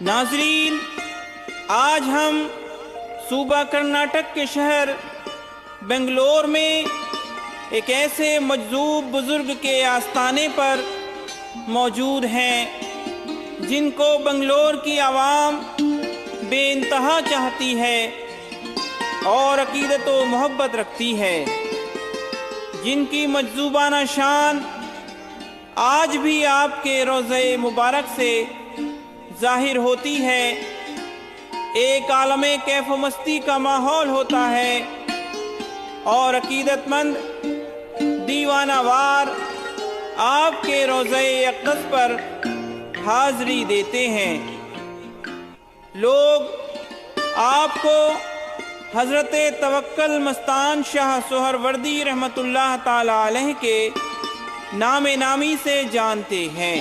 ناظرین، آج ہم صوبہ کرناٹک کے شہر بنگلور میں ایک ایسے مجذوب بزرگ کے آستانے پر موجود ہیں جن کو بنگلور کی عوام بے انتہا چاہتی ہے اور عقیدت و محبت رکھتی ہے، جن کی مجذوبانہ شان آج بھی آپ کے روضہ مبارک سے ظاہر ہوتی ہے۔ ایک عالم کیف و مستی کا ماحول ہوتا ہے اور عقیدت مند دیوانہ وار آپ کے روضہ اقدس پر حاضری دیتے ہیں۔ لوگ آپ کو حضرت توکل مستان شاہ سہروردی رحمۃ اللہ تعالی علیہ کے نام نامی سے جانتے ہیں۔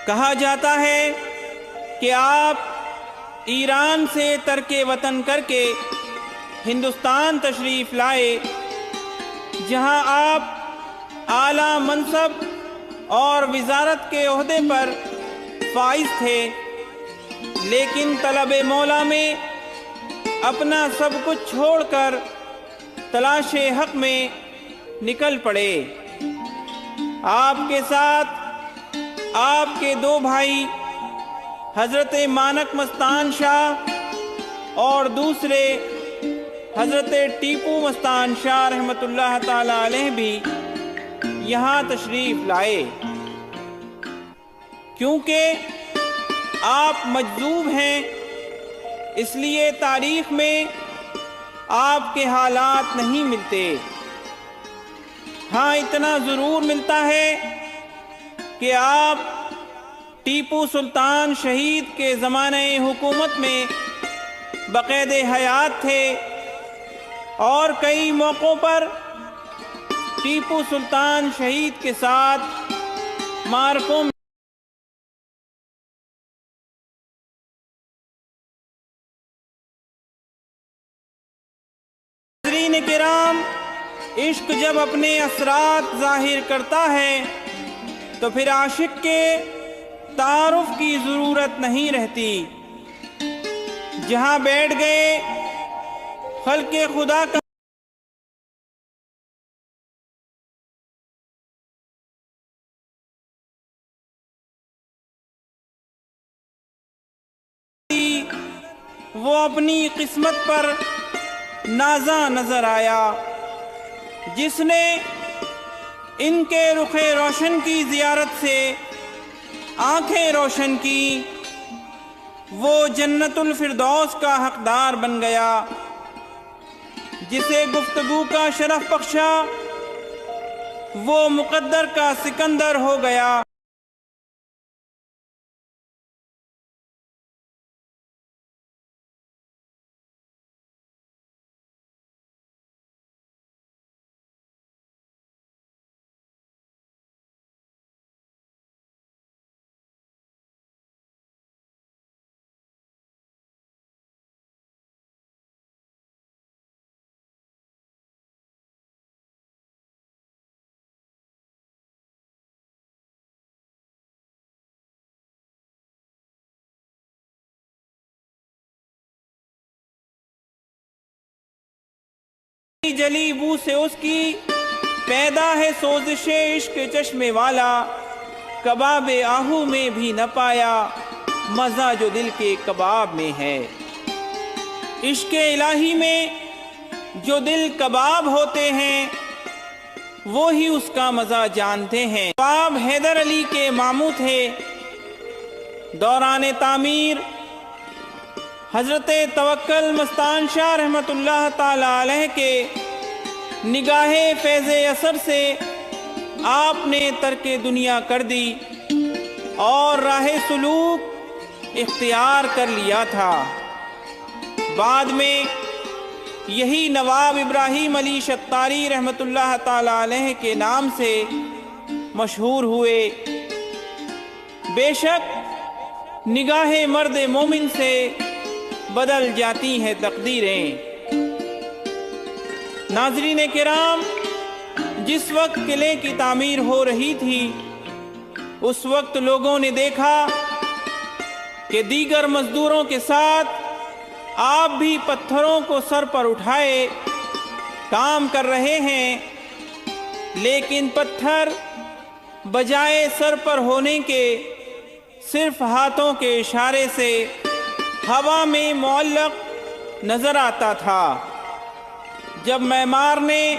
کہا جاتا ہے کہ آپ ایران سے ترک وطن کر کے ہندوستان تشریف لائے، جہاں آپ اعلیٰ منصب اور وزارت کے عہدے پر فائز تھے، لیکن طلب مولا میں اپنا سب کچھ چھوڑ کر تلاش حق میں نکل پڑے۔ آپ کے ساتھ آپ کے دو بھائی حضرت مانک مستان شاہ اور دوسرے حضرت ٹیپو مستان شاہ رحمۃ اللہ تعالی علیہ بھی یہاں تشریف لائے۔ کیونکہ آپ مجذوب ہیں، اس لیے تاریخ میں آپ کے حالات نہیں ملتے۔ ہاں، اتنا ضرور ملتا ہے کہ آپ ٹیپو سلطان شہید کے زمانہ حکومت میں بقید حیات تھے اور کئی موقعوں پر ٹیپو سلطان شہید کے ساتھ معرکوں میں ناظرین کرام، عشق جب اپنے اثرات ظاہر کرتا ہے تو پھر عاشق کے تعارف کی ضرورت نہیں رہتی۔ جہاں بیٹھ گئے خلق خدا کا وہ اپنی قسمت پر نازاں نظر آیا، جس نے ان کے رخ روشن کی زیارت سے آنکھیں روشن کی، وہ جنت الفردوس کا حقدار بن گیا۔ جسے گفتگو کا شرف بخشا وہ مقدر کا سکندر ہو گیا۔ جلی بو سے اس کی پیدا ہے سوزش عشق چشمے والا، کباب آہو میں بھی نہ پایا مزہ جو دل کے کباب میں ہے۔ عشق الہی میں جو دل کباب ہوتے ہیں وہ ہی اس کا مزہ جانتے ہیں۔ نواب حیدر علی کے ماموں تھے۔ دوران تعمیر حضرت توکل مستان شاہ رحمۃ اللہ تعالی علیہ کے نگاہ فیض اثر سے آپ نے ترک دنیا کر دی اور راہ سلوک اختیار کر لیا تھا۔ بعد میں یہی نواب ابراہیم علی شتاری رحمۃ اللہ تعالی علیہ کے نام سے مشہور ہوئے۔ بے شک نگاہ مرد مومن سے بدل جاتی ہیں تقدیریں۔ ناظرین کرام، جس وقت قلعے کی تعمیر ہو رہی تھی اس وقت لوگوں نے دیکھا کہ دیگر مزدوروں کے ساتھ آپ بھی پتھروں کو سر پر اٹھائے کام کر رہے ہیں، لیکن پتھر بجائے سر پر ہونے کے صرف ہاتھوں کے اشارے سے ہوا میں معلق نظر آتا تھا۔ جب معمار نے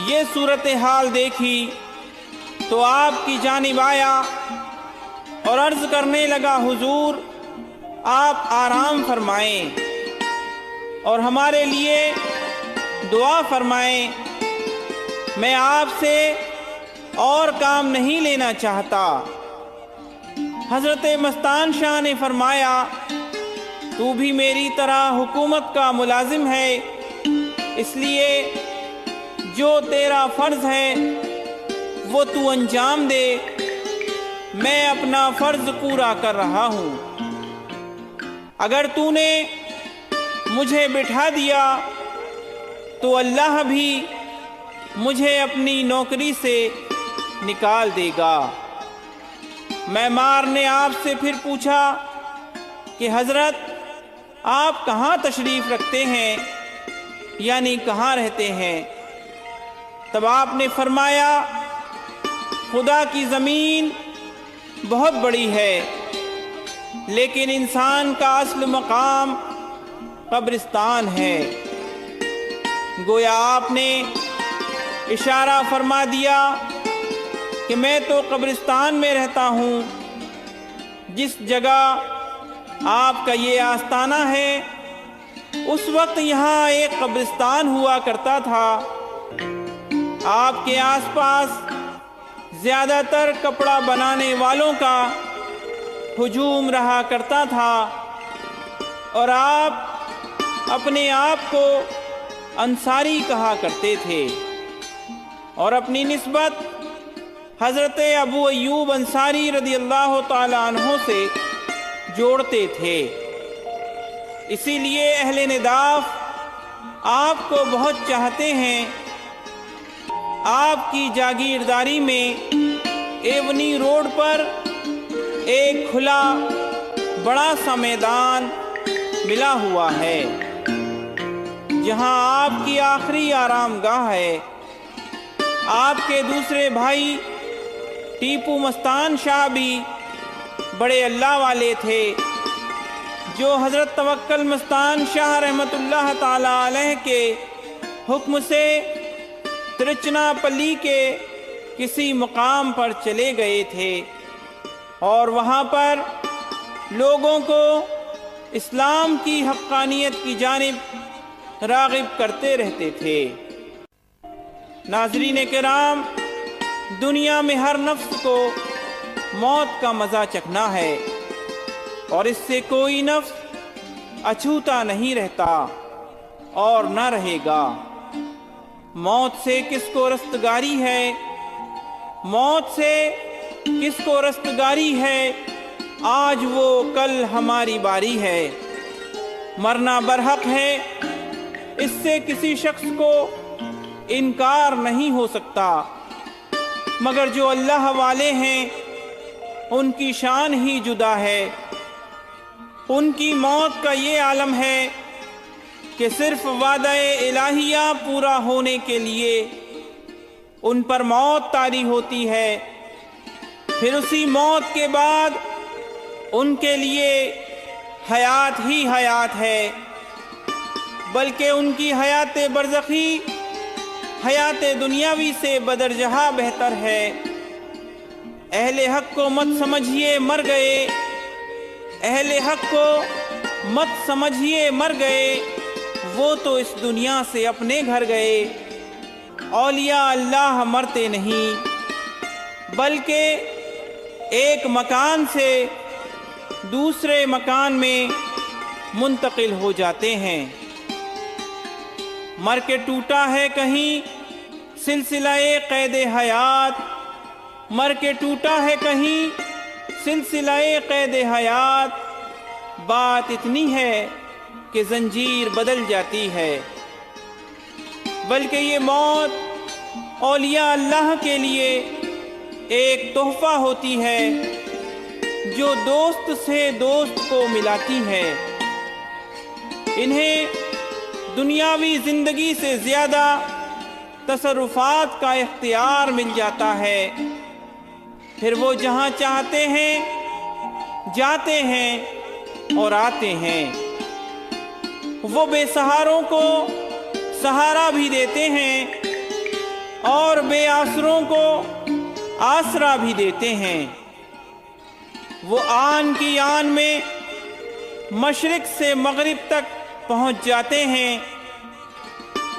یہ صورتحال دیکھی تو آپ کی جانب آیا اور عرض کرنے لگا، حضور آپ آرام فرمائیں اور ہمارے لیے دعا فرمائیں، میں آپ سے اور کام نہیں لینا چاہتا۔ حضرت مستان شاہ نے فرمایا، تو بھی میری طرح حکومت کا ملازم ہے، اس لیے جو تیرا فرض ہے وہ تو انجام دے، میں اپنا فرض پورا کر رہا ہوں۔ اگر تو نے مجھے بٹھا دیا تو اللہ بھی مجھے اپنی نوکری سے نکال دے گا۔ معمار نے آپ سے پھر پوچھا کہ حضرت آپ کہاں تشریف رکھتے ہیں، یعنی کہاں رہتے ہیں؟ تب آپ نے فرمایا، خدا کی زمین بہت بڑی ہے لیکن انسان کا اصل مقام قبرستان ہے۔ گویا آپ نے اشارہ فرما دیا کہ میں تو قبرستان میں رہتا ہوں۔ جس جگہ آپ کا یہ آستانہ ہے اس وقت یہاں ایک قبرستان ہوا کرتا تھا۔ آپ کے آس پاس زیادہ تر کپڑا بنانے والوں کا ہجوم رہا کرتا تھا اور آپ اپنے آپ کو انصاری کہا کرتے تھے اور اپنی نسبت حضرت ابو ایوب انصاری رضی اللہ تعالی عنہ سے جوڑتے تھے۔ اسی لیے اہل نداف آپ کو بہت چاہتے ہیں۔ آپ کی جاگیرداری میں ایونی روڈ پر ایک کھلا بڑا سا میدان ملا ہوا ہے جہاں آپ کی آخری آرام گاہ ہے۔ آپ کے دوسرے بھائی ٹیپو مستان شاہ بھی بڑے اللہ والے تھے، جو حضرت توکل مستان شاہ رحمۃ اللہ تعالی علیہ کے حکم سے ترچنا پلی کے کسی مقام پر چلے گئے تھے اور وہاں پر لوگوں کو اسلام کی حقانیت کی جانب راغب کرتے رہتے تھے۔ ناظرین کرام، دنیا میں ہر نفس کو موت کا مزہ چکھنا ہے اور اس سے کوئی نفس اچھوتا نہیں رہتا اور نہ رہے گا۔ موت سے کس کو رستگاری ہے، موت سے کس کو رستگاری ہے، آج وہ کل ہماری باری ہے۔ مرنا برحق ہے، اس سے کسی شخص کو انکار نہیں ہو سکتا، مگر جو اللہ والے ہیں ان کی شان ہی جدا ہے۔ ان کی موت کا یہ عالم ہے کہ صرف وعدہ الہیہ پورا ہونے کے لیے ان پر موت طاری ہوتی ہے، پھر اسی موت کے بعد ان کے لیے حیات ہی حیات ہے، بلکہ ان کی حیات برزخی حیات دنیاوی سے بدرجہ بہتر ہے۔ اہل حق کو مت سمجھیے مر گئے، اہل حق کو مت سمجھیے مر گئے، وہ تو اس دنیا سے اپنے گھر گئے۔ اولیاء اللہ مرتے نہیں بلکہ ایک مکان سے دوسرے مکان میں منتقل ہو جاتے ہیں۔ مر کے ٹوٹا ہے کہیں سلسلہ قید حیات، مر کے ٹوٹا ہے کہیں سلسلہ قید حیات، بات اتنی ہے کہ زنجیر بدل جاتی ہے۔ بلکہ یہ موت اولیاء اللہ کے لیے ایک تحفہ ہوتی ہے جو دوست سے دوست کو ملاتی ہے۔ انہیں دنیاوی زندگی سے زیادہ تصرفات کا اختیار مل جاتا ہے، پھر وہ جہاں چاہتے ہیں جاتے ہیں اور آتے ہیں۔ وہ بے سہاروں کو سہارا بھی دیتے ہیں اور بے آسروں کو آسرا بھی دیتے ہیں۔ وہ آن کی آن میں مشرق سے مغرب تک پہنچ جاتے ہیں۔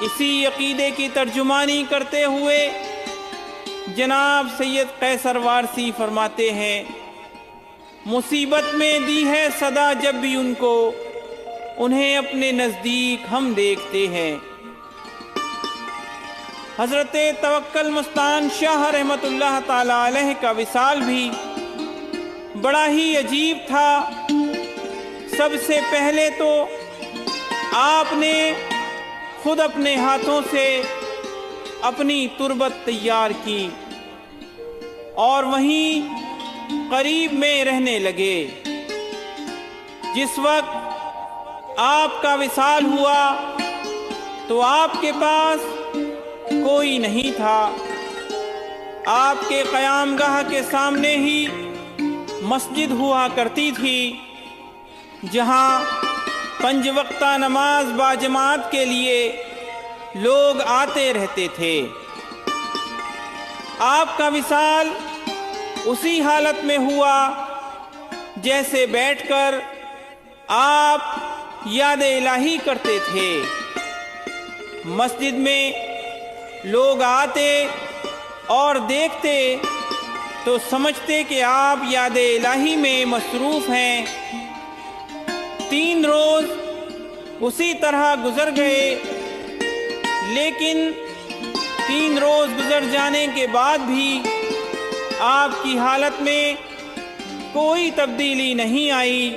اسی عقیدے کی ترجمانی کرتے ہوئے جناب سید قیصر وارثی فرماتے ہیں، مصیبت میں دی ہے صدا جب بھی ان کو، انہیں اپنے نزدیک ہم دیکھتے ہیں۔ حضرت توکل مستان شاہ رحمت اللہ تعالی علیہ کا وصال بھی بڑا ہی عجیب تھا۔ سب سے پہلے تو آپ نے خود اپنے ہاتھوں سے اپنی تربت تیار کی اور وہیں قریب میں رہنے لگے۔ جس وقت آپ کا وصال ہوا تو آپ کے پاس کوئی نہیں تھا۔ آپ کے قیام گاہ کے سامنے ہی مسجد ہوا کرتی تھی جہاں 5 وقتہ نماز باجماعت کے لیے لوگ آتے رہتے تھے۔ آپ کا وصال اسی حالت میں ہوا جیسے بیٹھ کر آپ یاد الہی کرتے تھے۔ مسجد میں لوگ آتے اور دیکھتے تو سمجھتے کہ آپ یاد الہی میں مصروف ہیں۔ 3 روز اسی طرح گزر گئے، لیکن 3 روز گزر جانے کے بعد بھی آپ کی حالت میں کوئی تبدیلی نہیں آئی۔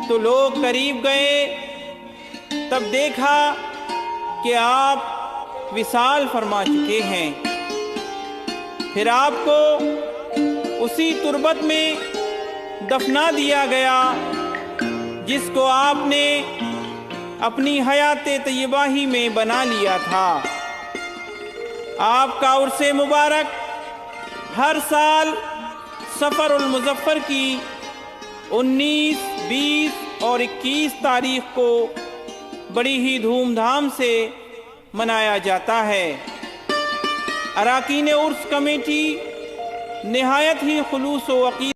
تو لوگ قریب گئے، تب دیکھا کہ آپ وصال فرما چکے ہیں۔ پھر آپ کو اسی تربت میں دفنا دیا گیا جس کو آپ نے اپنی حیات طیبہ ہی میں بنا لیا تھا۔ آپ کا عرس مبارک ہر سال صفر المظفر کی 19، 20 اور 21 تاریخ کو بڑی ہی دھوم دھام سے منایا جاتا ہے۔ اراکین عرس کمیٹی نہایت ہی خلوص و عقیدت